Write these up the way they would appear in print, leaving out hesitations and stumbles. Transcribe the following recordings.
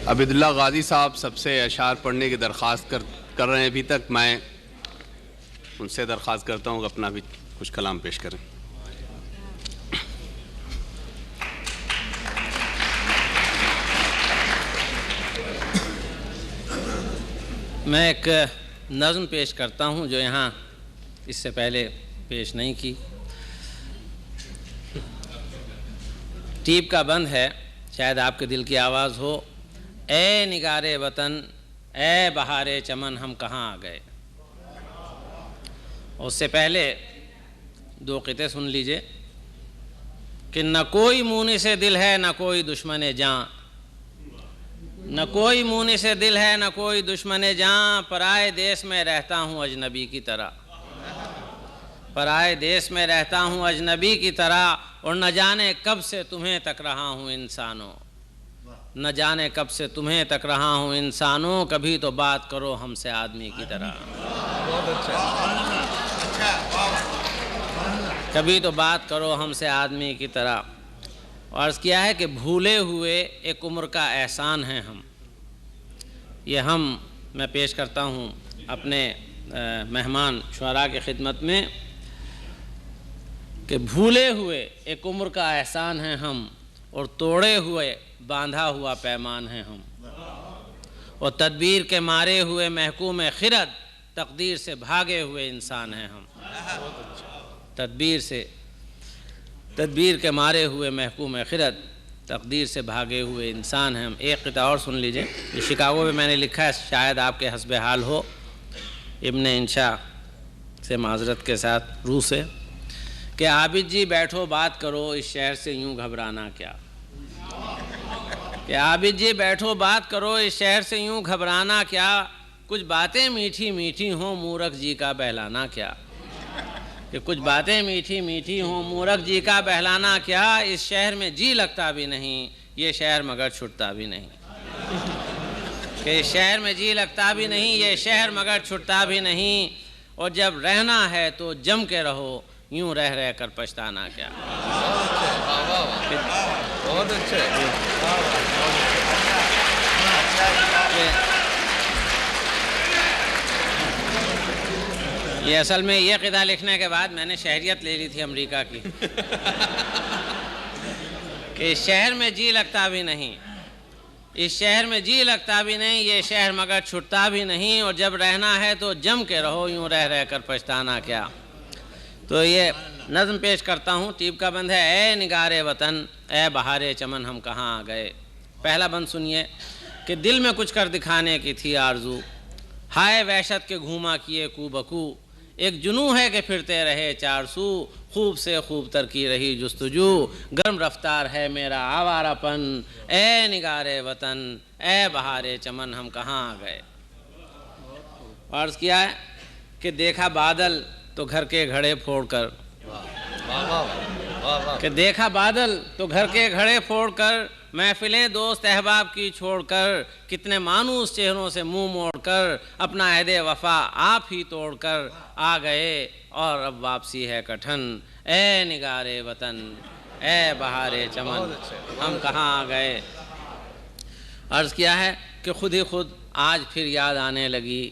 अबिदुल्ला गाजी साहब सबसे अशार पढ़ने की दरख्वास्त कर रहे हैं। अभी तक मैं उनसे दरख्वास्त करता हूँ कि अपना भी कुछ कलाम पेश करें। मैं एक नज़्म पेश करता हूँ जो यहाँ इससे पहले पेश नहीं की। टीप का बंद है, शायद आपके दिल की आवाज़ हो। ए निगारे वतन, ए बहारे चमन, हम कहाँ आ गए। उससे पहले दो क़िते सुन लीजिए कि न कोई मुनी से दिल है न कोई दुश्मन जाँ, न कोई मुनी से दिल है न कोई दुश्मन जाँ, पराए देश में रहता हूँ अजनबी की तरह, पराए देश में रहता हूँ अजनबी की तरह, और न जाने कब से तुम्हें तक रहा हूँ इंसानों, न जाने कब से तुम्हें तक रहा हूँ इंसानों, कभी तो बात करो हमसे आदमी की तरह, कभी तो बात करो हमसे आदमी की तरह। और अर्ज़ किया है कि भूले हुए एक उम्र का एहसान है हम। ये हम मैं पेश करता हूँ अपने मेहमान शुअरा की खिदमत में कि भूले हुए एक उम्र का एहसान है हम, और तोड़े हुए बांधा हुआ पैमान है हम, और तदबीर के मारे हुए महकूम खिरद, तकदीर से भागे हुए इंसान हैं हम। तदबीर के मारे हुए महकूम खिरद, तकदीर से भागे हुए इंसान हैं हम। एक क़िता और सुन लीजिए, ये शिकागो में मैंने लिखा है, शायद आपके हस्बे हाल हो। इब्न इंशा से माजरत के साथ रूह से कि आबिद जी बैठो बात करो, इस शहर से यूं घबराना क्या, कि आबिद जी बैठो बात करो, इस शहर से यूं घबराना क्या, कुछ बातें मीठी मीठी हों मूरख जी का बहलाना क्या, कि कुछ बातें मीठी मीठी हों मूरख जी का बहलाना क्या, इस शहर में जी लगता भी नहीं, ये शहर मगर छुटता भी नहीं, कि इस शहर में जी लगता भी नहीं, ये शहर मगर छुटता भी नहीं, और जब रहना है तो जम के रहो, यूं रह रह कर पछताना क्या। बहुत अच्छे। ये असल में ये क़िता लिखने के बाद मैंने शहरियत ले ली थी अमेरिका की कि इस शहर में जी लगता भी नहीं, इस शहर में जी लगता भी नहीं, ये शहर मगर छुटता भी नहीं, और जब रहना है तो जम के रहो, यूं रह रह कर पछताना क्या। तो ये नज़्म पेश करता हूँ, टीप का बंद है। ए निगारे वतन, ए बहारे चमन, हम कहाँ आ गए। पहला बंद सुनिए कि दिल में कुछ कर दिखाने की थी आरज़ू, हाय वहशत के घूमा किए कूबकू, एक जुनू है कि फिरते रहे चार सू, खूब से खूब तर की रही जुस्तजू, गर्म रफ्तार है मेरा आवारापन, ए निगारे वतन, ए बहारे चमन, हम कहाँ आ गए। अर्ज़ किया है कि देखा बादल तो घर के घड़े फोड़कर, कि देखा बादल तो घर के घड़े फोड़कर, महफिलें दोस्त अहबाब की छोड़कर, कितने मानूस चेहरों से मुंह मोड़कर, अपना अहदे वफा आप ही तोड़कर आ गए, और अब वापसी है कठिन, ए निगारे वतन, ए बहारे चमन, हम कहाँ आ गए। अर्ज़ किया है कि खुद ही खुद आज फिर याद आने लगी,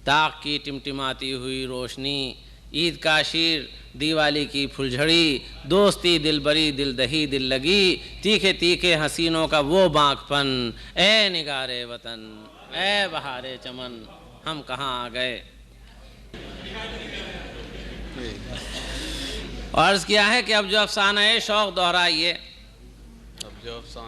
ताक की टिमटिमाती हुई रोशनी, ईद का शीर दिवाली की फुलझड़ी, दोस्ती दिलबरी दिलदही दिल लगी, तीखे तीखे हसीनों का वो बाँकपन, ए निगारे वतन, ए बहारे चमन, हम कहाँ आ गए। अर्ज़ किया है कि अब जो अफसाना शौक़ दोहराइए,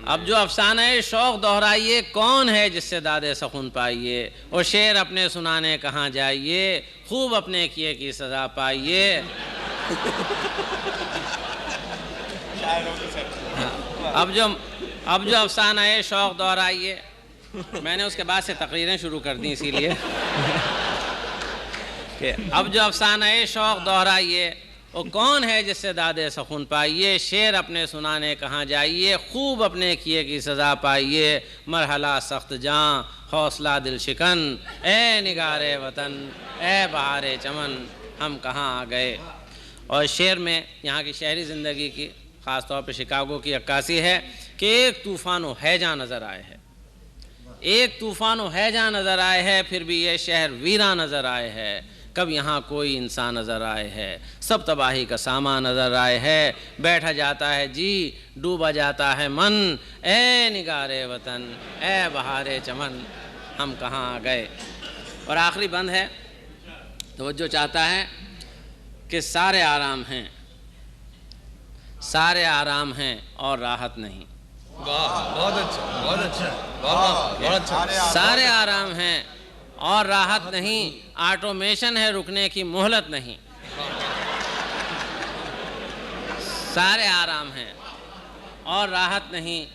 अब जो अफसाना शौक़ दोहराइए, कौन है जिससे दादे सखुन पाइए, और शेर अपने सुनाने कहाँ जाइए, खूब अपने किए की सज़ा पाइए। अब जो अफसाना शौक़ दोहराइए, मैंने उसके बाद से तकरीरें शुरू कर दी इसीलिए कि अब जो अफसाना शौक़ दोहराइए, वो कौन है जिससे दादे सखुन पाइए, शेर अपने सुनाने कहाँ जाइए, खूब अपने किए की सज़ा पाइए, मरहला सख्त जाँ हौसला दिल शिकन, ए निगारे वतन, ए बहारे चमन, हम कहाँ आ गए। और शेर में यहाँ की शहरी ज़िंदगी की ख़ास तौर पर शिकागो की अक्कासी है कि एक तूफ़ान हैजा नज़र आए है, एक तूफान हैजा नज़र आए है, फिर भी ये शहर वीरा नज़र आए है। कब यहाँ कोई इंसान नज़र आए है, सब तबाही का सामान नज़र आए है। बैठा जाता है जी, डूबा जाता है मन, ए निगारे वतन, ए बहारे चमन, हम कहाँ आ गए। और आखिरी बंद है, तवज्जो चाहता है कि सारे आराम हैं, सारे आराम हैं और राहत नहीं। वाह, बहुत अच्छा, बहुत अच्छा, वाह, बहुत अच्छा। सारे आराम हैं और राहत नहीं, ऑटोमेशन है रुकने की मोहलत नहीं। सारे आराम हैं और राहत नहीं,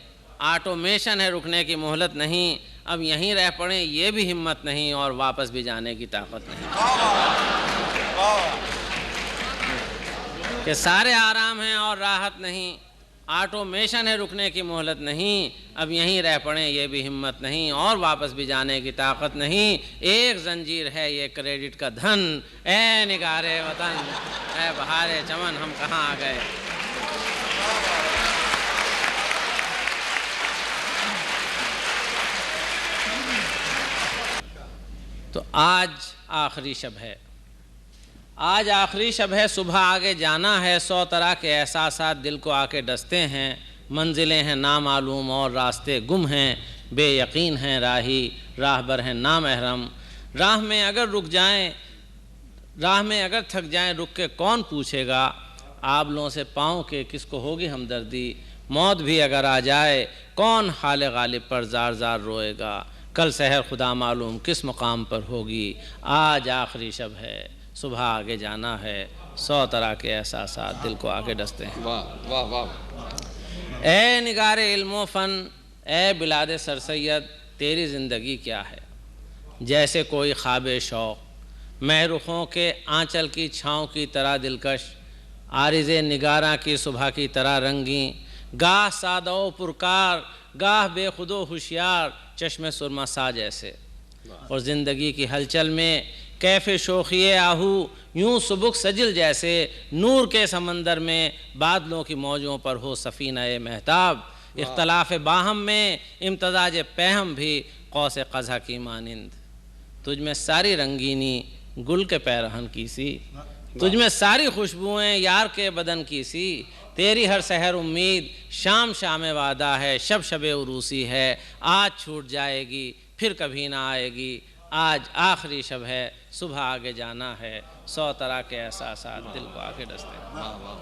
ऑटोमेशन है रुकने की मोहलत नहीं। अब यहीं रह पड़े ये भी हिम्मत नहीं और वापस भी जाने की ताकत नहीं। कि सारे आराम हैं और राहत नहीं, ऑटोमेशन है रुकने की मोहलत नहीं। अब यहीं रह पड़े ये भी हिम्मत नहीं और वापस भी जाने की ताकत नहीं। एक जंजीर है ये क्रेडिट का धन, ए निगारे वतन, ए बहारे चमन, हम कहाँ आ गए। तो आज आखिरी शब है, आज आखिरी शब है, सुबह आगे जाना है। 100 तरह के एहसासात दिल को आके डसते हैं, मंजिलें हैं नामालूम और रास्ते गुम हैं, बेयकीन हैं राही, राहबर हैं नामहरम। राह में अगर रुक जाएं, राह में अगर थक जाएं, रुक के कौन पूछेगा। आबलों से पाँव के किसको होगी हमदर्दी, मौत भी अगर आ जाए, कौन हाल गालिब पर जार जार रोएगा। कल सहर खुदा मालूम किस मुकाम पर होगी, आज आखिरी शब है, सुबह आगे जाना है। 100 तरह के एहसासात दिल को आके डसते हैं। वाह वाह वाह। ए निगारे इल्मो फ़न, ए बिलादे सरसैयद, तेरी ज़िंदगी क्या है। जैसे कोई ख्वाब शौक़, महरुखों के आंचल की छाँव की तरह दिलकश, आरिज़े निगारा की सुबह की तरह रंगी, गाह सादो पुरकार, गाह बेखुदो होशियार, चश्मे सुरमा सा जैसे। और ज़िंदगी की हलचल में कैफ़े शोखिए आहू, यूं सुबुक सजिल जैसे। नूर के समंदर में बादलों की मौजों पर हो सफ़ीना ए महताब, इख्तलाफ बाहम में इम्तजाज पहम भी कौस क़ज़ा की मानिंद। तुझ में सारी रंगीनी गुल के पैरहन की सी, तुझ में सारी खुशबुएँ यार के बदन की सी। तेरी हर सहर उम्मीद, शाम शाम वादा है, शब शब उरूसी है। आज छूट जाएगी फिर कभी ना आएगी, आज आखिरी शब है, सुबह आगे जाना है। 100 तरह के एहसासात दिल को आके डसते हैं।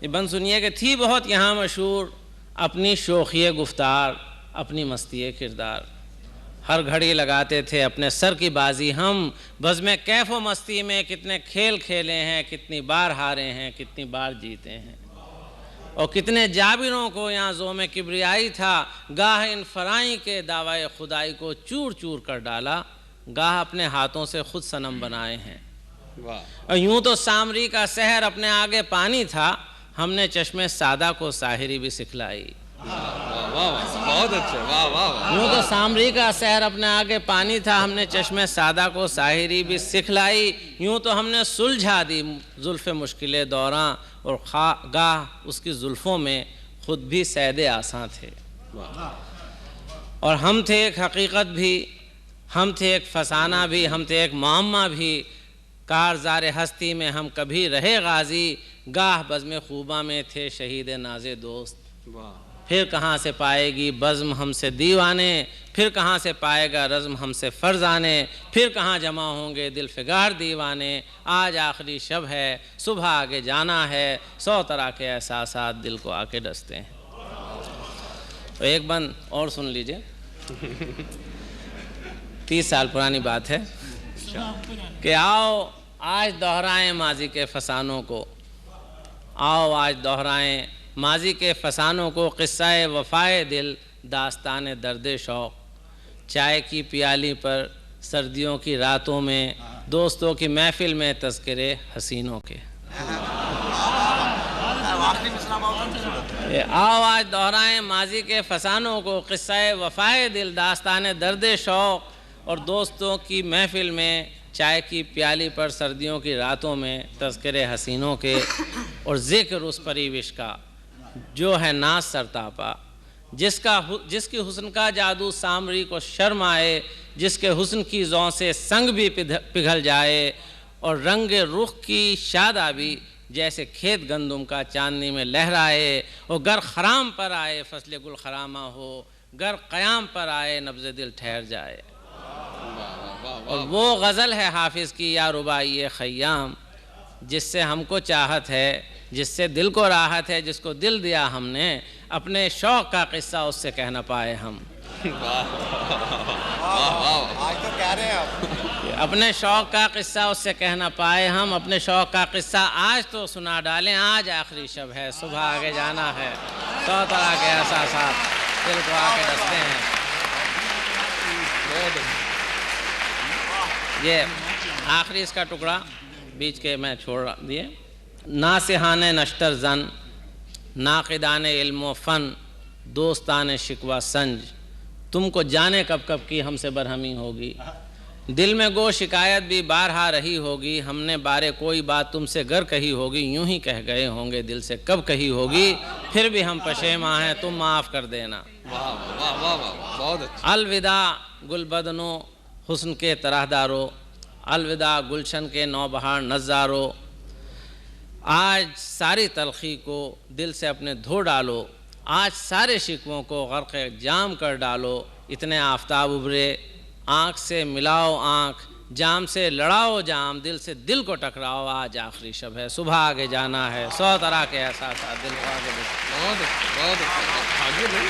ये बंद सुनिए कि थी बहुत यहाँ मशहूर, अपनी शोखी गुफ्तार, अपनी मस्ती किरदार। हर घड़ी लगाते थे अपने सर की बाजी हम, बज़्म कैफ व मस्ती में कितने खेल खेले हैं, कितनी बार हारे हैं, कितनी बार जीते हैं। और कितने जाबिरों को यहाँ ज़ोम किब्रियाई था, गाह इन फराई के दावाए खुदाई को चूर चूर कर डाला, गाह अपने हाथों से खुद सनम बनाए हैं। और यूं तो सामरी का शहर अपने आगे पानी था, हमने चश्मे सादा को साहिरी भी सिखलाई। बहुत अच्छे, वाह वाह। यूं तो सामरी का शहर अपने आगे पानी था, हमने चश्मे सादा को साहिरी भी सिखलाई। यूं तो हमने सुलझा दी जुल्फ़े मुश्किलें दौरां, और गाह उसकी जुल्फ़ों में खुद भी सैदे आसां थे। और हम थे एक हकीकत भी, हम थे एक फसाना भी, हम थे एक मुअम्मा भी। कारज़ार हस्ती में हम कभी रहे गाजी, गाह बज़्म खूबा में थे शहीद नाज़े दोस्त। फिर कहाँ से पाएगी बज़्म हमसे दीवाने, फिर कहाँ से पाएगा रज़्म हमसे फ़रज़ाने, फिर कहाँ जमा होंगे दिल फिगार दीवाने। आज आखिरी शब है, सुबह आगे जाना है, 100 तरह के एहसासात दिल को आके डसते हैं। तो एक बंद और सुन लीजिए। 30 साल पुरानी बात है कि आओ आज दोहराएं माजी के फसानों को, आओ आज दोहराएं माजी के फसानों को। क़िस्सा-ए वफ़ाए दिल, दास्तान दर्द शौक़, चाय की प्याली पर सर्दियों की रातों में, दोस्तों की महफ़िल में तज़किरे हसीनों के। आओ आज दोहराएं माजी के फसानों को, क़िस्सा-ए वफ़ाए दिल, दास्तान दर्द शौक़, और दोस्तों की महफ़िल में, चाय की प्याली पर सर्दियों की रातों में तज़किरे हसीनों के। और ज़िक्र उस परिविश का जो है नाज सरतापा, जिसकी हुस्न का जादू सामरी को शर्म आए, जिसके हुस्न की जौ से संग भी पिघल जाए, और रंग रुख की शादाबी जैसे खेत गंदुम का चांदनी में लहराए। और गर खराम पर आए फसले गुल खरामा हो, गर क़याम पर आए नब्ज़ दिल ठहर जाए। और वो गज़ल है हाफिज़ की या रुबाई ख़य्याम, जिससे हमको चाहत है, जिससे दिल को राहत है, जिसको दिल दिया हमने, अपने शौक़ का किस्सा उससे कह न पाए हम। आज तो कह रहे हैं आप। अपने शौक़ का किस्सा उससे कह न पाए हम, अपने शौक़ का किस्सा आज तो सुना डालें, आज आखिरी शब है, सुबह आगे जाना है, 100 तरह के एहसासात दिल को आके डसते हैं। ये आखिरी इसका टुकड़ा बीच के मैं छोड़ दिए। नासिहाने नश्तर जन, नाक़िदाने इल्म फ़न, दोस्ताने शिकवा संज, तुमको जाने कब कब की हमसे बरहमी होगी, दिल में गो शिकायत भी बारहा रही होगी, हमने बारे कोई बात तुमसे गर कही होगी, यूं ही कह गए होंगे दिल से कब कही होगी, फिर भी हम पशेमा हैं तुम माफ़ कर देना। वाह वाह वाह वाह, बहुत अच्छा। अलविदा गुलबदनो हुस्न के तरहदारो, अलविदा गुलशन के नौबहार नज़ारो, आज सारी तलखी को दिल से अपने धो डालो, आज सारे शिकवों को गर्क़ जाम कर डालो, इतने आफताब उभरे आँख से मिलाओ आँख, जाम से लड़ाओ जाम, दिल से दिल को टकराओ, आज आखिरी शब है, सुबह आगे जाना है, 100 तरह के एहसास दिल को आगे बहुत अच्छा, बहुत अच्छा। आगे नहीं